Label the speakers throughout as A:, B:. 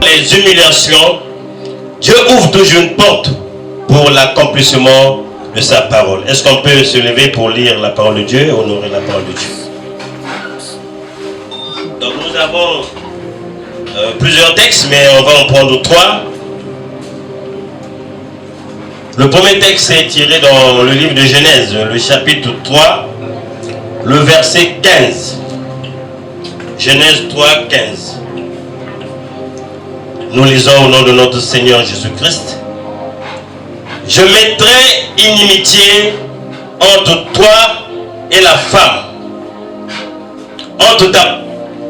A: les humiliations, Dieu ouvre toujours une porte pour l'accomplissement de sa parole. Est-ce qu'on peut se lever pour lire la parole de Dieu et honorer la parole de Dieu? Donc nous avons plusieurs textes, mais on va en prendre 3. Le premier texte est tiré dans le livre de Genèse, le chapitre 3, le verset 15. Genèse 3, 15. Nous lisons au nom de notre Seigneur Jésus-Christ. Je mettrai inimitié entre toi et la femme, entre ta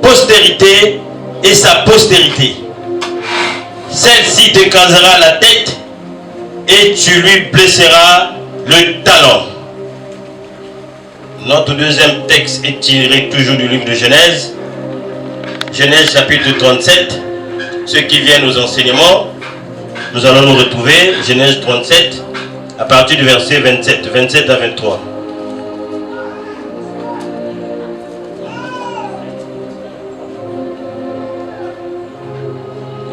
A: postérité et sa postérité. Celle-ci t'écrasera la tête et tu lui blesseras le talon. Notre deuxième texte est tiré toujours du livre de Genèse. Genèse chapitre 37. Ceux qui viennent aux enseignements, nous allons nous retrouver, Genèse 37, à partir du verset 27 à 23.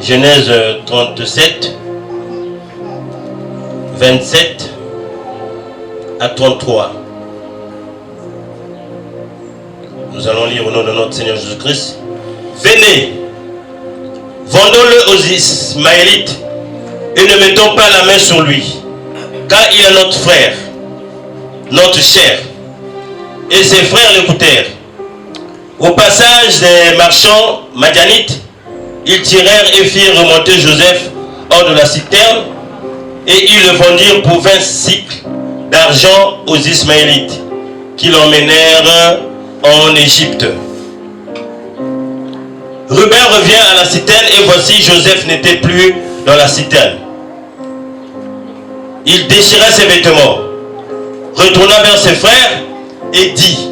A: Genèse 37, 27 à 33. Nous allons lire au nom de notre Seigneur Jésus-Christ. Venez, vendons-le aux Ismaélites et ne mettons pas la main sur lui, car il est notre frère, notre chair. Et ses frères l'écoutèrent. Au passage des marchands madianites, ils tirèrent et firent remonter Joseph hors de la citerne, et ils le vendirent pour 20 cycles d'argent aux Ismaélites, qui l'emmenèrent en Égypte. Ruben revient à la citerne, et voici Joseph n'était plus dans la citerne. Il déchira ses vêtements, retourna vers ses frères et dit: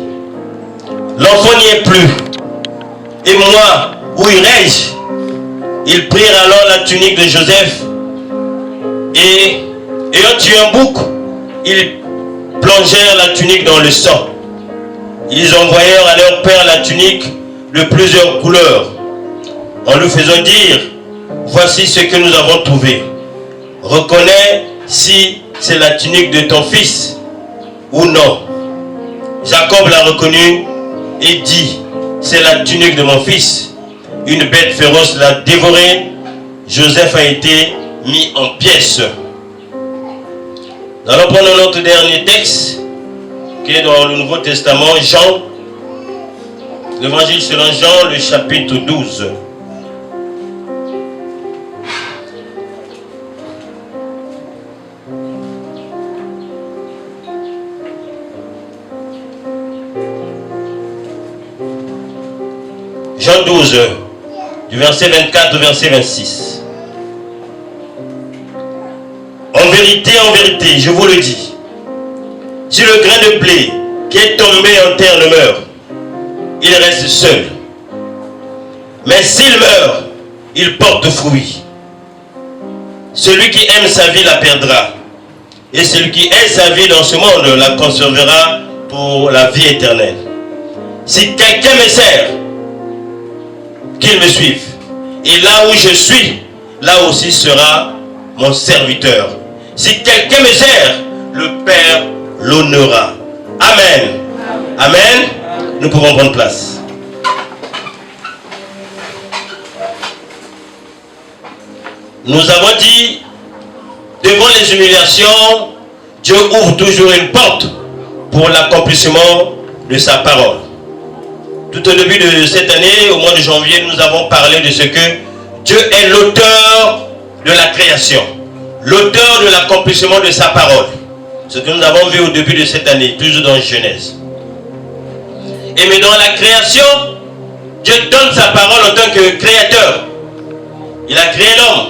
A: l'enfant n'y est plus, et moi, où irai-je? Ils prirent alors la tunique de Joseph et, ayant tué un bouc, ils plongèrent la tunique dans le sang. Ils envoyèrent à leur père la tunique de plusieurs couleurs, en lui faisant dire: voici ce que nous avons trouvé. Reconnais si c'est la tunique de ton fils ou non. Jacob l'a reconnu et dit: c'est la tunique de mon fils. Une bête féroce l'a dévoré. Joseph a été mis en pièces. Nous allons prendre notre dernier texte qui est dans le Nouveau Testament, Jean, l'évangile selon Jean, le chapitre 12. Jean 12, du verset 24 au verset 26. En vérité, je vous le dis, si le grain de blé qui est tombé en terre ne meurt, il reste seul. Mais s'il meurt, il porte fruit. Celui qui aime sa vie la perdra. Et celui qui aime sa vie dans ce monde la conservera pour la vie éternelle. Si quelqu'un me sert, qu'il me suive. Et là où je suis, là aussi sera mon serviteur. Si quelqu'un me sert, le Père l'honnera. Amen. Amen. Nous pouvons prendre place. Nous avons dit, devant les humiliations, Dieu ouvre toujours une porte pour l'accomplissement de sa parole. Tout au début de cette année, au mois de janvier, nous avons parlé de ce que Dieu est l'auteur de la création, l'auteur de l'accomplissement de sa parole. Ce que nous avons vu au début de cette année, toujours dans Genèse. Et mais dans la création, Dieu donne sa parole en tant que créateur. Il a créé l'homme.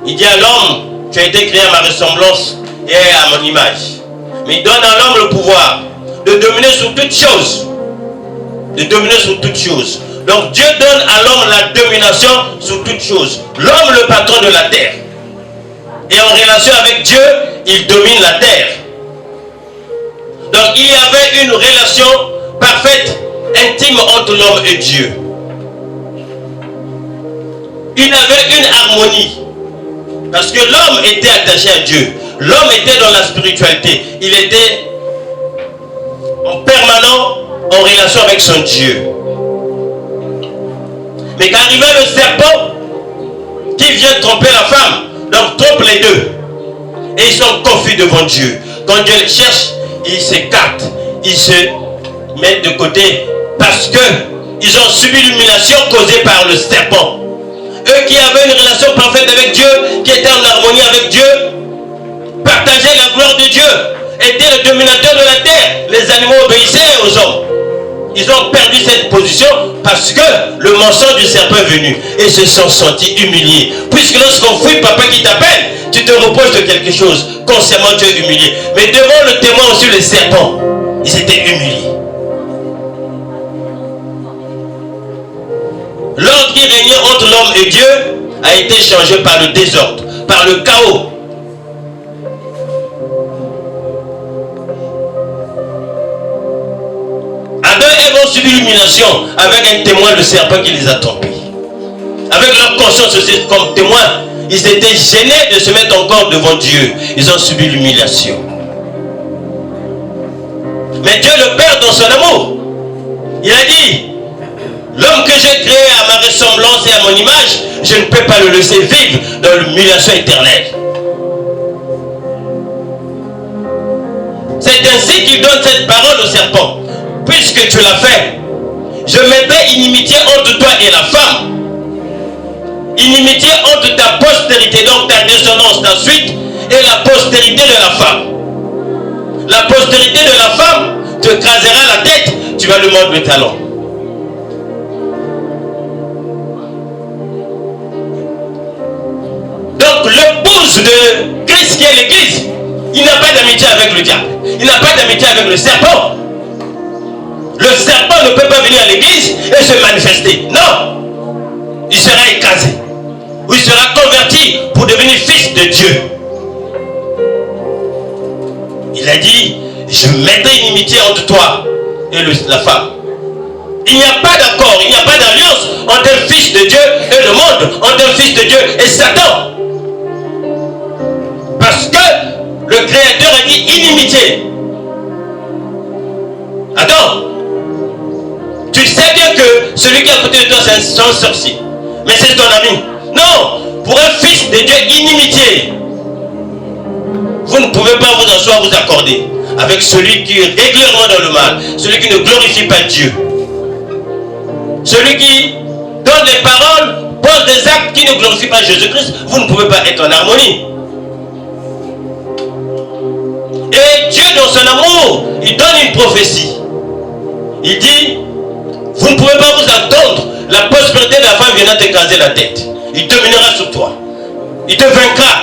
A: Il dit à l'homme: tu as été créé à ma ressemblance et à mon image. Mais il donne à l'homme le pouvoir de dominer sur toutes choses. De dominer sur toutes choses. Donc Dieu donne à l'homme la domination sur toutes choses. L'homme, le patron de la terre. Et en relation avec Dieu, il domine la terre. Donc il y avait une relation parfaite, intime entre l'homme et Dieu. il avait une harmonie. Parce que l'homme était attaché à Dieu. L'homme était dans la spiritualité. Il était en permanent en relation avec son Dieu. Mais quand arrivait le serpent qui vient tromper la femme, donc trompe les deux. Et ils sont confus devant Dieu. Quand Dieu les cherche, ils s'écartent. Ils se mettent de côté parce qu'ils ont subi l'humiliation causée par le serpent. Eux qui avaient une relation parfaite avec Dieu, qui étaient en harmonie avec Dieu, partageaient la gloire de Dieu, étaient le dominateur de la terre. Les animaux obéissaient aux hommes. Ils ont perdu cette position parce que le mensonge du serpent est venu et se sont sentis humiliés. Puisque lorsqu'on fouille papa qui t'appelle, tu te reproches de quelque chose. Consciemment, tu es humilié. Mais devant le témoin aussi, le serpent, ils étaient humiliés. L'ordre qui régnait entre l'homme et Dieu a été changé par le désordre, par le chaos. Adam et Ève ont subi l'humiliation avec un témoin, le serpent qui les a trompés. Avec leur conscience aussi comme témoin, ils étaient gênés de se mettre encore devant Dieu. Ils ont subi l'humiliation. Mais Dieu le Père dans son amour, il a dit: l'homme que j'ai créé à ma ressemblance et à mon image, je ne peux pas le laisser vivre dans l'humiliation éternelle. C'est ainsi qu'il donne cette parole au serpent. Puisque tu l'as fait, je mettrai inimitié entre toi et la femme. Inimitié entre ta postérité, donc ta descendance, ta suite, et la postérité de la femme. La postérité de la femme te crasera la tête, tu vas lui mordre le talon. Donc l'épouse de Christ qui est l'église, il n'a pas d'amitié avec le diable. Il n'a pas d'amitié avec le serpent. Le serpent ne peut pas venir à l'église et se manifester. Non. Il sera écrasé. Ou il sera converti pour devenir fils de Dieu. Il a dit: je mettrai une inimitié entre toi et la femme. Il n'y a pas d'accord, il n'y a pas d'alliance entre le fils de Dieu et le monde, entre le fils de Dieu et Satan. Parce que le Créateur a dit inimitié. Attends, tu sais bien que celui qui est à côté de toi c'est un sorcier, mais c'est ton ami. Non, pour un fils de Dieu, inimitié. Vous ne pouvez pas vous asseoir, vous accorder avec celui qui est régulièrement dans le mal, celui qui ne glorifie pas Dieu, celui qui donne des paroles, pose des actes qui ne glorifient pas Jésus-Christ. Vous ne pouvez pas être en harmonie. Et Dieu, dans son amour, il donne une prophétie. Il dit: vous ne pouvez pas vous attendre, la prospérité de la femme viendra t'écraser la tête. Il dominera sur toi. Il te vaincra.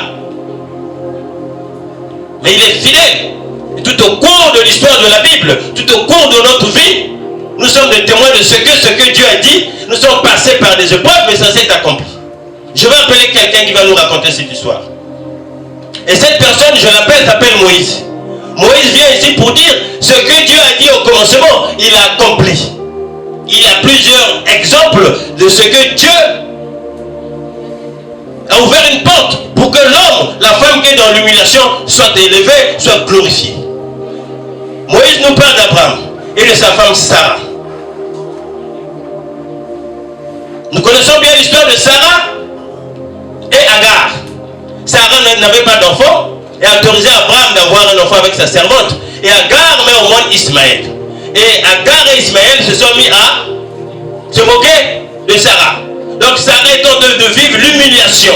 A: Mais il est fidèle. Et tout au cours de l'histoire de la Bible, tout au cours de notre vie, nous sommes des témoins de ce que Dieu a dit. Nous sommes passés par des épreuves, mais ça s'est accompli. Je vais appeler quelqu'un qui va nous raconter cette histoire. Et cette personne, je l'appelle, s'appelle Moïse. Moïse vient ici pour dire ce que Dieu a dit au commencement, il a accompli. Il y a plusieurs exemples de ce que Dieu a ouvert une porte pour que l'homme, la femme qui est dans l'humiliation, soit élevée, soit glorifiée. Moïse nous parle d'Abraham et de sa femme Sarah. Nous connaissons bien l'histoire de Sarah et Agar. Sarah n'avait pas d'enfant et a autorisé Abraham d'avoir un enfant avec sa servante. Et Agar met au monde Ismaël. Et Agar et Ismaël se sont mis à se moquer de Sarah. Donc Sarah est en train de vivre l'humiliation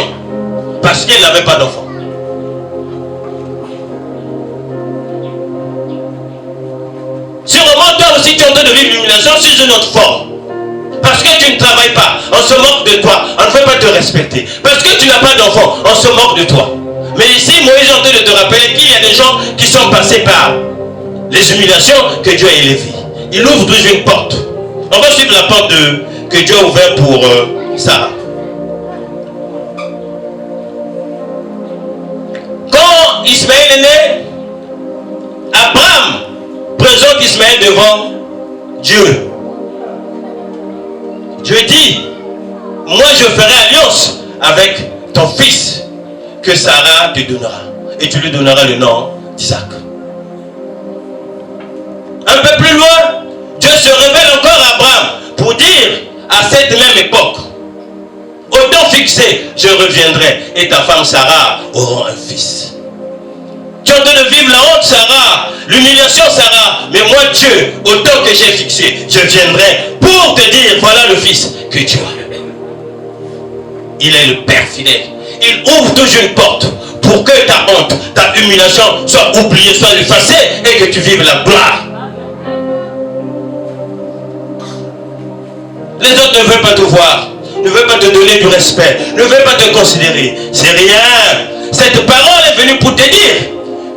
A: parce qu'elle n'avait pas d'enfant. Sûrement toi aussi tu es en train de vivre l'humiliation sous une autre forme. Parce que tu ne travailles pas, on se moque de toi, on ne veut pas te respecter. Parce que tu n'as pas d'enfant, on se moque de toi. Mais ici, Moïs est en train de te rappeler qu'il y a des gens qui sont passés par les humiliations que Dieu a élevées. Il ouvre toujours une porte. On va suivre la porte que Dieu a ouverte pour Sarah. Quand Ismaël est né, Abraham présente Ismaël devant Dieu. Dieu dit: moi je ferai alliance avec ton fils que Sarah te donnera. Et tu lui donneras le nom d'Isaac. Un peu plus loin, Dieu se révèle encore à Abraham pour dire à cette même époque, au temps fixé, je reviendrai et ta femme Sarah aura un fils. Tu es en train de vivre la honte Sarah, l'humiliation Sarah, mais moi Dieu, au temps que j'ai fixé, je viendrai pour te dire, voilà le fils que tu as. Il est le Père fidèle. Il ouvre toujours une porte pour que ta honte, ta humiliation soit oubliée, soit effacée et que tu vives la gloire. Les autres ne veulent pas te voir, ne veulent pas te donner du respect, ne veulent pas te considérer. C'est rien. Cette parole est venue pour te dire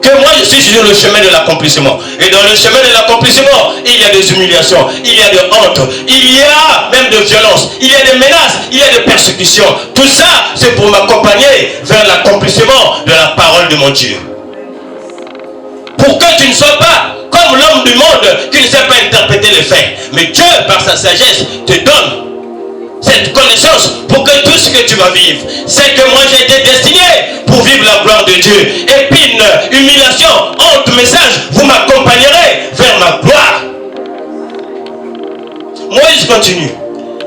A: que moi je suis sur le chemin de l'accomplissement. Et dans le chemin de l'accomplissement, il y a des humiliations, il y a de honte, il y a même de violence, il y a des menaces, il y a des persécutions. Tout ça, c'est pour m'accompagner vers l'accomplissement de la parole de mon Dieu. Pour que tu ne sois pas comme l'homme du monde qui ne sait pas interpréter les faits. Mais Dieu, par sa sagesse, te donne cette connaissance pour que tout ce que tu vas vivre, c'est que moi j'ai été destiné pour vivre la gloire de Dieu. Épine, humiliation, honte, message, vous m'accompagnerez vers ma gloire. Moïse continue.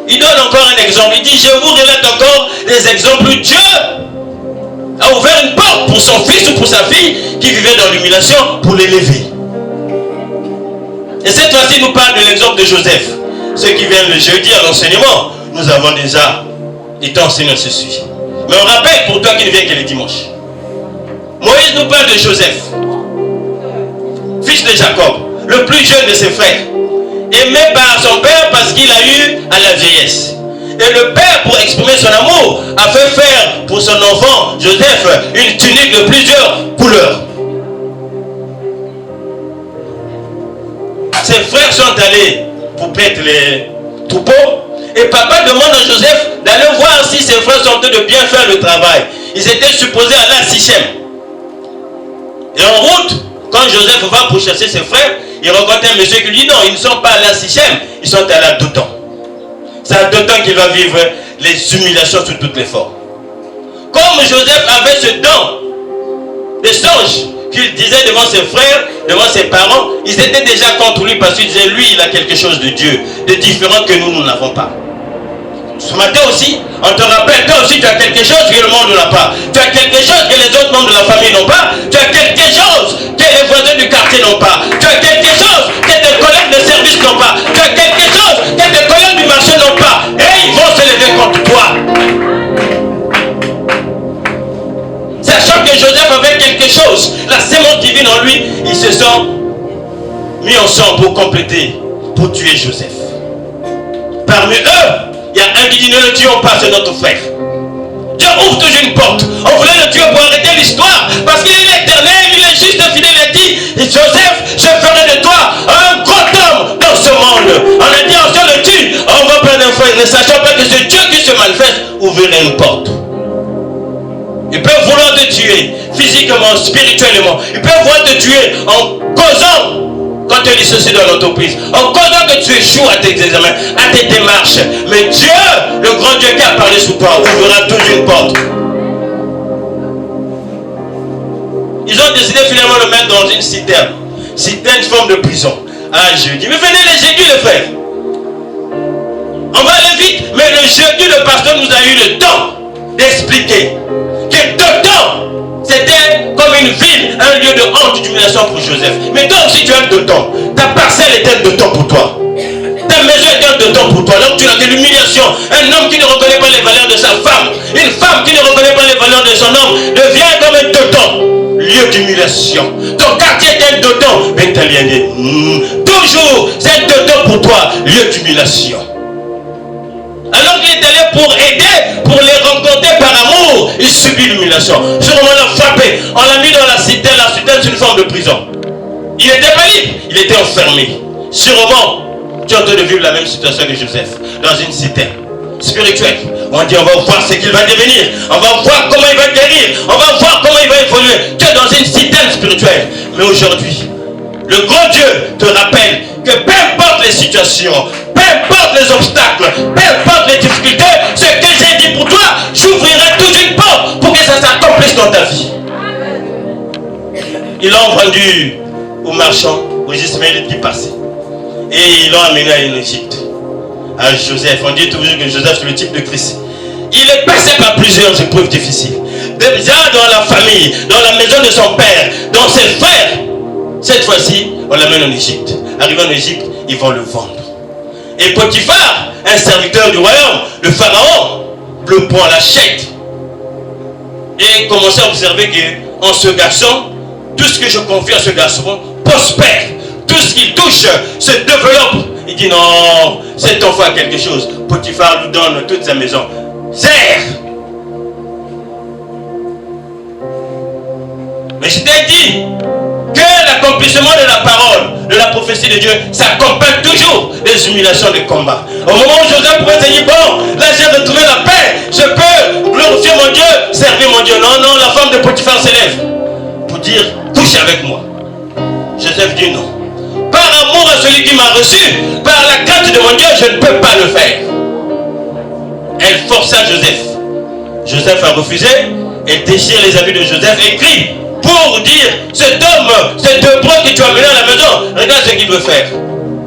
A: Il donne encore un exemple. Il dit, je vous relate encore des exemples où Dieu a ouvert une porte pour son fils ou pour sa fille qui vivait dans l'humiliation pour l'élever. Et cette fois-ci, il nous parle de l'exemple de Joseph. Ceux qui viennent le jeudi à l'enseignement, nous avons déjà été enseignés ceci. Mais on rappelle pour toi qui ne vient que les dimanches. Moïse nous parle de Joseph, fils de Jacob, le plus jeune de ses frères, aimé par son père parce qu'il a eu à la vieillesse. Et le père, pour exprimer son amour, a fait faire pour son enfant Joseph une tunique de plusieurs couleurs. Ses frères sont allés pour paître les troupeaux. Et papa demande à Joseph d'aller voir si ses frères sont en train de bien faire le travail. Ils étaient supposés aller à Sichem. Et en route, quand Joseph va pour chercher ses frères, il rencontre un monsieur qui lui dit non, ils ne sont pas allés à Sichem, ils sont allés à Dothan. C'est à Dothan qu'il va vivre les humiliations sous toutes les formes. Comme Joseph avait ce don de songe qu'il disait devant ses frères, devant ses parents, ils étaient déjà contre lui parce qu'ils disaient lui il a quelque chose de Dieu, de différent que nous n'avons pas. Ce matin aussi, on te rappelle, toi aussi tu as quelque chose que le monde n'a pas. Tu as quelque chose que les autres membres de la famille n'ont pas. Tu as quelque chose que les voisins du quartier n'ont pas. Tu as quelque chose que tes collègues de service n'ont pas. Tu as quelque chose que tes collègues du marché n'ont pas. Et ils vont se lever contre toi. Sachant que Joseph avait quelque chose, la sémence divine en lui, ils se sont mis ensemble pour compléter, pour tuer Joseph. Parmi eux, il y a un qui dit ne le tuons pas, c'est notre frère. Dieu ouvre toujours une porte. On voulait le tuer pour arrêter l'histoire, parce qu'il est éternel, il est juste fidèle. Il a dit, Joseph, je ferai de toi un grand homme dans ce monde. On a dit, on se le tue, on va prendre un frère, ne sachant pas que c'est Dieu qui se manifeste, ouvrirait une porte. Ils peuvent vouloir te tuer, physiquement, spirituellement. Ils peuvent vouloir te tuer en causant, quand tu es licencié dans l'entreprise, en causant que tu échoues à tes examens, à tes démarches. Mais Dieu, le grand Dieu qui a parlé sous toi, ouvrira toujours une porte. Ils ont décidé finalement de le mettre dans une citerne. Citerne, forme de prison. Ah, jeudi. Mais venez les jeudis, les frères. On va aller vite. Mais le jeudi, le pasteur nous a eu le temps d'expliquer que Dothan, c'était comme une ville, un lieu de honte, d'humiliation pour Joseph. Mais toi aussi tu as un Dothan. Ta parcelle est un Dothan pour toi. Ta maison est un Dothan pour toi. Donc tu as de l'humiliation. Un homme qui ne reconnaît pas les valeurs de sa femme, une femme qui ne reconnaît pas les valeurs de son homme, devient comme un Dothan, lieu d'humiliation. Ton quartier est un Dothan. Toujours, c'est un Dothan pour toi, lieu d'humiliation. Alors qu'il est allé pour aider, pour les rencontrer par amour, il subit l'humiliation. Sûrement on l'a frappé, on l'a mis dans la citerne c'est une forme de prison. Il n'était pas libre, il était enfermé. Sûrement, tu es en train de vivre la même situation que Joseph, dans une citerne spirituelle. On dit on va voir ce qu'il va devenir, on va voir comment il va guérir, on va voir comment il va évoluer. Tu es dans une citerne spirituelle. Mais aujourd'hui, le grand Dieu te rappelle que peu importe les situations, peu importe les obstacles, peu importe les difficultés, ce que Ils l'ont vendu aux marchands, aux Ismaélites qui passaient. Et ils l'ont amené en Égypte. À Joseph, on dit toujours que Joseph c'est le type de Christ. Il est passé par plusieurs épreuves difficiles. Déjà dans la famille, dans la maison de son père, dans ses frères. Cette fois-ci, on l'amène en Égypte. Arrivé en Égypte, ils vont le vendre. Et Potiphar, un serviteur du royaume, le pharaon, le prend, l'achète. Et commence à observer qu'en ce garçon, tout ce que je confie à ce garçon prospère. Tout ce qu'il touche se développe. Il dit non, cet enfant a quelque chose. Potiphar lui donne toute sa maison. Sert. Mais je t'ai dit que l'accomplissement de la parole, de la prophétie de Dieu, s'accompagne toujours des humiliations, des combats. Au moment où Joseph pourrait se dire, bon, là j'ai retrouvé la paix, je peux glorifier mon Dieu, servir mon Dieu. Non, non, la femme de Potiphar s'élève pour dire, couche avec moi. Joseph dit non. Par amour à celui qui m'a reçu, par la crainte de mon Dieu, je ne peux pas le faire. Elle força Joseph. Joseph a refusé et déchire les habits de Joseph et crie pour dire, cet homme, cet hébreu que tu as mené à la maison, regarde ce qu'il veut faire.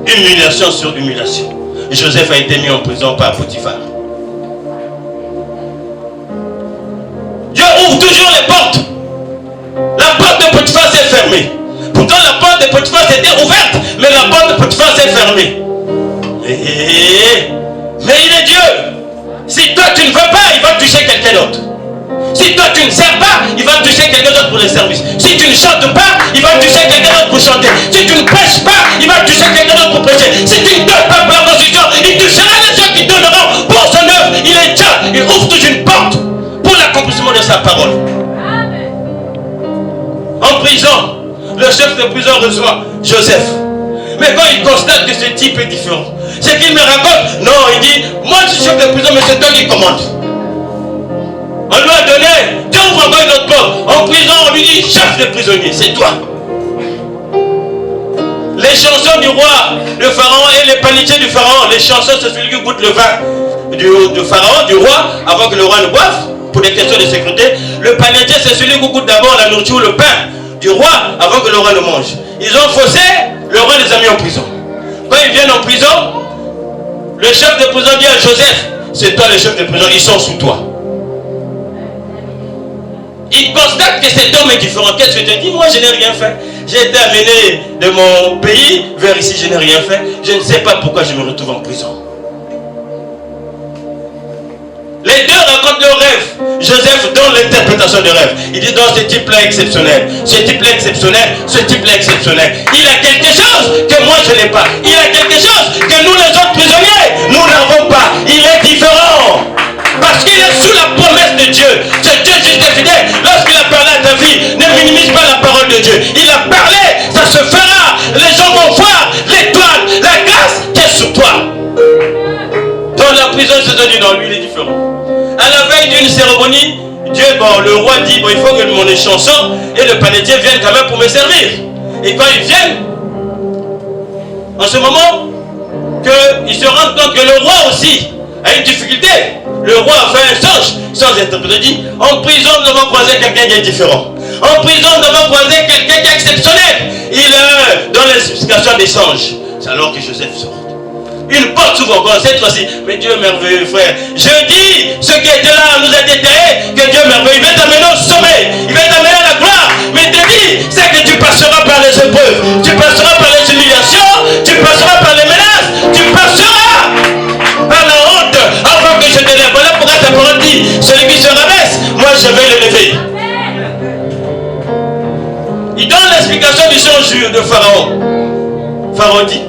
A: Humiliation sur humiliation. Joseph a été mis en prison par Potiphar. Dieu ouvre toujours les portes. La porte de Potiphar s'est fermée. Pourtant la porte de Potiphar s'était ouverte, mais la porte de Potiphar s'est fermée. Mais il est Dieu. Si toi tu ne veux pas, il va toucher quelqu'un d'autre. Si toi tu ne sers pas, il va toucher quelqu'un d'autre pour les services. Si tu ne chantes pas, il va toucher quelqu'un d'autre pour chanter. Si tu ne prêches pas, il va toucher quelqu'un d'autre pour prêcher. Si tu ne donnes pas pour la construction, il touchera les gens qui donneront pour son œuvre. Il est Dieu. Il ouvre toujours une porte pour l'accomplissement de sa parole. En prison, le chef de prison reçoit Joseph. Mais quand il constate que ce type est différent, c'est qu'il me raconte, non, il dit, moi je suis chef de prison, mais c'est toi qui commande. On lui a donné, Dieu ouvre encore une autre porte. En prison, on lui dit, chef de prisonnier, c'est toi. Les chansons du roi, le pharaon et les panetiers du pharaon, les chansons, c'est celui qui goûte le vin du pharaon, du roi, avant que le roi ne boive, pour des questions de sécurité. Le panetier, c'est celui qui goûte d'abord la nourriture, le pain du roi, avant que le roi ne mange. Ils ont faussé, le roi les a mis en prison. Quand ils viennent en prison, le chef de prison dit à Joseph, c'est toi le chef de prison, ils sont sous toi. Il constate que cet homme est différent. Qu'est-ce que tu dis? Moi je n'ai rien fait. J'ai été amené de mon pays vers ici, je n'ai rien fait. Je ne sais pas pourquoi je me retrouve en prison. Les deux racontent leurs rêves. Joseph donne l'interprétation de rêve. Il dit non, ce type-là est exceptionnel. Ce type-là est exceptionnel. Ce type-là est exceptionnel. Il a quelque chose que moi je n'ai pas. Il a quelque chose que nous les autres prisonniers, nous n'avons pas. Il est différent. Parce qu'il est sous la promesse de Dieu. C'est Dieu juste et fidèle. Lorsqu'il a parlé à ta vie, ne minimise pas la parole de Dieu. Il a parlé, ça se fera. Les gens vont voir l'étoile, la grâce qui est sur toi. Dans la prison, ils se sont dit non, lui il est différent. À la veille d'une cérémonie, Dieu, bon, le roi dit, bon, il faut que mon chanson et le panetier viennent quand même pour me servir. Et quand ils viennent, en ce moment, qu'ils se rendent compte que le roi aussi a une difficulté. Le roi a fait un songe sans interpréter. Dit, en prison, nous avons croisé quelqu'un qui est différent. En prison, nous avons croisé quelqu'un qui est exceptionnel. Il est dans l'explication des songes. C'est alors que Joseph sort. Une porte s'ouvre encore cette fois-ci. Mais Dieu est merveilleux, frère. Je dis, ceux qui étaient là nous a déterrés, que Dieu est merveilleux. Il va t'amener au sommet. Il va t'amener à la gloire. Mais te dis, c'est que tu passeras par les épreuves. Tu passeras par les humiliations. Tu passeras par les menaces. Tu passeras par la honte avant que je te lève. Voilà pourquoi ta parole dit, celui qui se rabaisse, moi je vais le lever. Il donne l'explication du songe de Pharaon. Pharaon dit,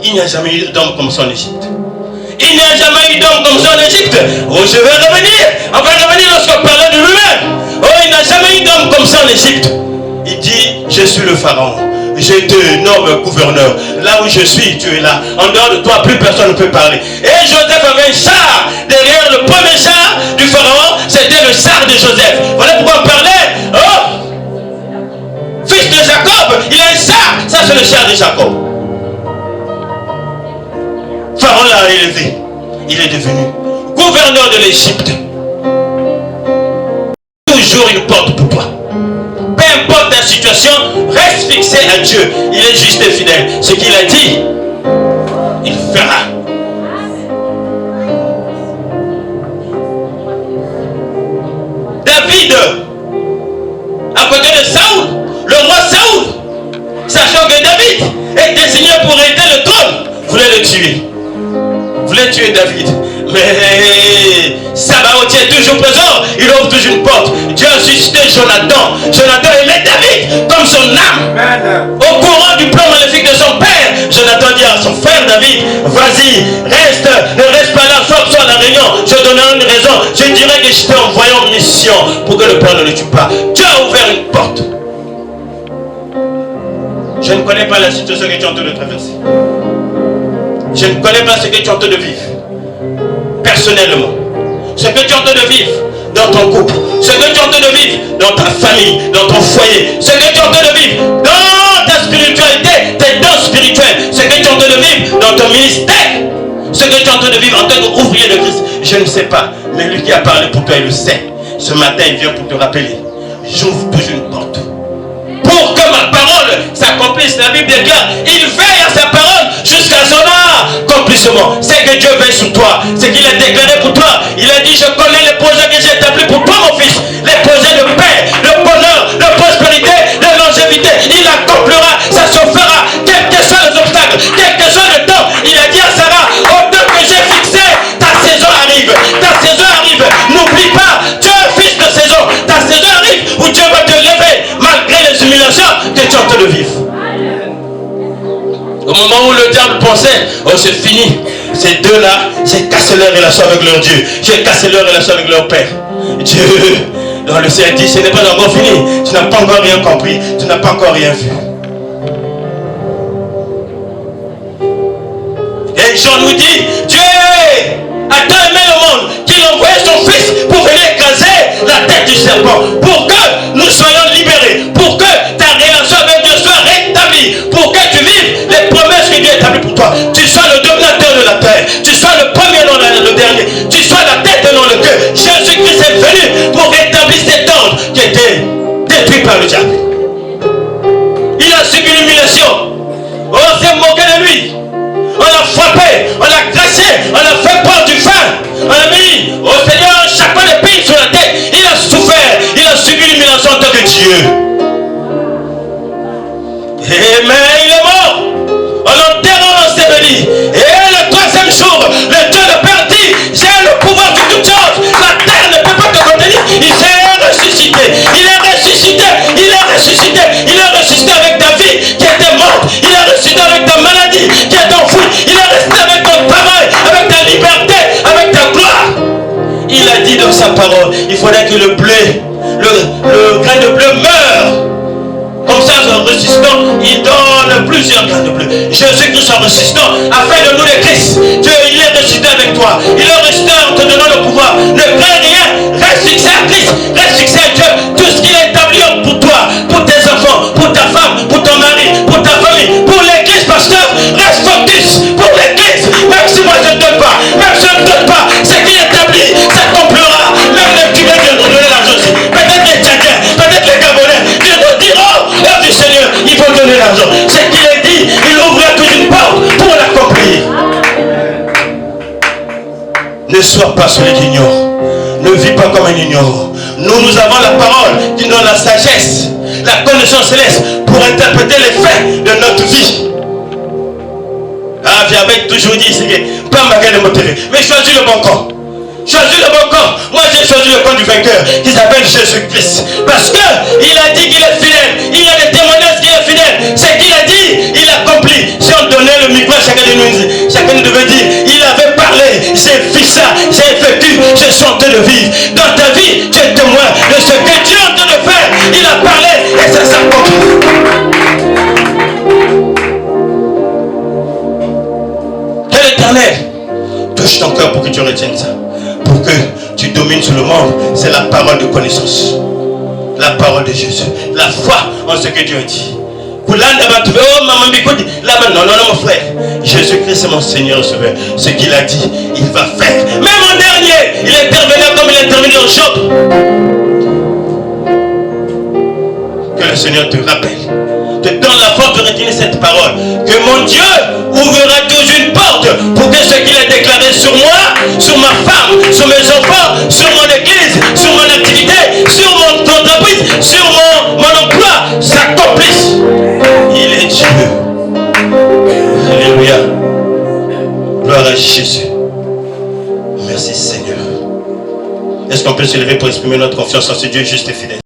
A: il n'y a jamais eu d'homme comme ça en Égypte. Il n'y a jamais eu d'homme comme ça en Égypte. Oh, je vais revenir. On va revenir lorsqu'on parlait de lui-même. Oh, il n'y a jamais eu d'homme comme ça en Égypte. Il dit, je suis le Pharaon. Je te nomme gouverneur. Là où je suis, tu es là. En dehors de toi, plus personne ne peut parler. Et Joseph avait un char. Derrière le premier char du Pharaon, c'était le char de Joseph. Voilà pourquoi on parlait. Oh, fils de Jacob, il a un char. Ça, c'est le char de Jacob. Pharaon l'a élevé. Il est devenu gouverneur de l'Égypte. Toujours une porte pour toi. Peu importe ta situation, Dieu, il est juste et fidèle. Ce qu'il a dit, il fera. David, à côté de Saoul, le roi Saoul, sachant que David est désigné pour hériter le trône, voulait le tuer. Voulait tuer David. Mais Sabaoth est toujours présent, il ouvre toujours une porte. Dieu a suscité Jonathan. Jonathan aimait David comme son âme. Au courant du plan maléfique de son père, Jonathan dit à son frère David, vas-y, reste, ne reste pas là, soit à la réunion. Je donnerai une raison. Je dirais que je t'ai envoyé en mission pour que le père ne le tue pas. Dieu a ouvert une porte. Je ne connais pas la situation que tu es en train de traverser. Je ne connais pas ce que tu es en train de vivre. Personnellement, ce que tu es en train de vivre dans ton couple, ce que tu es en train de vivre dans ta famille, dans ton foyer, ce que tu es en train de vivre dans ta spiritualité, tes dons spirituels, ce que tu es en train de vivre dans ton ministère, ce que tu es en train de vivre en tant qu'ouvrier de Christ, je ne sais pas, mais lui qui a parlé pour toi, il le sait. Ce matin, il vient pour te rappeler, j'ouvre toujours une porte pour que ma parole s'accomplisse. La Bible déclare, il veille à sa parole jusqu'à son accomplissement. C'est que Dieu veille sur toi. C'est qu'il a déclaré pour toi. Il a dit, je connais les projets que j'ai établis pour toi, mon fils. Les projets de paix, de bonheur, de prospérité, de longévité. Il accomplira, ça se fera, quels que soient les obstacles, quel que soit le temps. Il a dit à Sarah, au temps que j'ai fixé, ta saison arrive. Ta saison arrive. N'oublie pas, Dieu est fils de saison. Ta saison arrive où Dieu va te lever malgré les humiliations que tu es en train de vivre. Au moment où le diable pensait, oh c'est fini, ces deux-là, j'ai cassé leur relation avec leur Dieu, j'ai cassé leur relation avec leur Père. Dieu, dans le ciel dit, ce n'est pas encore fini, tu n'as pas encore rien compris, tu n'as pas encore rien vu. Et Jean nous dit, Dieu a tant aimé le monde qu'il a envoyé son fils pour venir écraser la tête du serpent, pour que nous soyons libérés, pour que ta relation avec Dieu soit rétablie, pour que tu vives les promesses que Dieu a établies pour toi. Tu sois le dominateur de la terre, tu sois le premier, non le dernier, tu sois la tête et non le queue. Jésus-Christ est venu pour rétablir cet ordre qui était détruit par le diable. Il a subi l'humiliation. On s'est moqué de lui. On l'a frappé, on l'a graissé, on l'a fait boire du vin. On a mis au Seigneur chaque fois des piles sur la tête. Il a souffert, il a subi l'humiliation en tant que Dieu. Mais il est mort. On l'enterre enseveli. Et le troisième jour, le Dieu de Père dit, j'ai le pouvoir de toutes choses. La terre ne peut pas te contenir. Il s'est ressuscité. Il est ressuscité. Il est ressuscité. Il est ressuscité avec ta vie qui était morte. Il est ressuscité avec ta maladie qui est enfouie. Il est ressuscité avec ton travail, avec ta liberté, avec ta gloire. Il a dit dans sa parole, il faudrait que le blé, le grain de blé meure. Comme ça, en ressuscitant, il donne plusieurs grains de blé. Jésus-Christ en ressuscitant a fait de nous les Christ. Dieu, il est ressuscité avec toi. Il est ressuscité en te donnant le pouvoir. Ne crains rien. Reste fixé à Christ. Reste fixé à Dieu. Tout ce qu'il a établi pour toi, pour tes enfants, pour ta femme, pour ton mari, pour ta famille, pour l'église, pasteur, reste focus pour l'église. Même si moi je ne donne pas, même si je ne donne pas, ce qu'il établit s'accomplira. Même les Cubains viendront donner l'argent aussi. Peut-être les Tchadiens, peut-être les Gabonais viendront dire, oh, du Seigneur, il faut donner l'argent. Ce qu'il a dit, il ouvrira toute une porte pour l'accomplir. Ne sois pas celui qui ignore. Ne vis pas comme un ignorant. Nous avons la parole qui donne la sagesse, la connaissance céleste pour interpréter les faits de notre vie. Ah, j'avais toujours dit, c'est que pas ma gueule motivée, mais choisis le bon camp. Choisis le bon camp. Moi j'ai choisi le camp du vainqueur qui s'appelle Jésus-Christ. Parce que il a dit qu'il est fidèle. Il a des témoignages qu'il est fidèle. Ce qu'il a dit, il accomplit. Si on donnait le micro à chacun de nous, chacun devait dire, il avait parlé, j'ai vu ça, j'ai vécu, j'ai chanté de vivre. Dans ta vie, tu es témoin de ce que Dieu est en train de faire. Il a parlé et ça s'accomplit. Que l'Éternel touche ton cœur pour que tu retiennes ça. Pour que tu domines sur le monde, c'est la parole de connaissance. La parole de Jésus. La foi en ce que Dieu a dit. Oh maman, non, mon frère. Jésus-Christ est mon Seigneur Sauveur. Ce qu'il a dit, il va faire. Même en dernier, il intervenait comme il intervenait en Job. Que le Seigneur te rappelle te donne la force de retenir cette parole. Que mon Dieu ouvrira toujours une porte pour que ce qu'il a déclaré sur moi, sur ma femme, sur mes enfants, sur mon église, sur mon activité, sur mon entreprise, sur mon emploi, s'accomplisse. Il est Dieu. Alléluia. Gloire à Jésus. Merci Seigneur. Est-ce qu'on peut se lever pour exprimer notre confiance en ce Dieu juste et fidèle?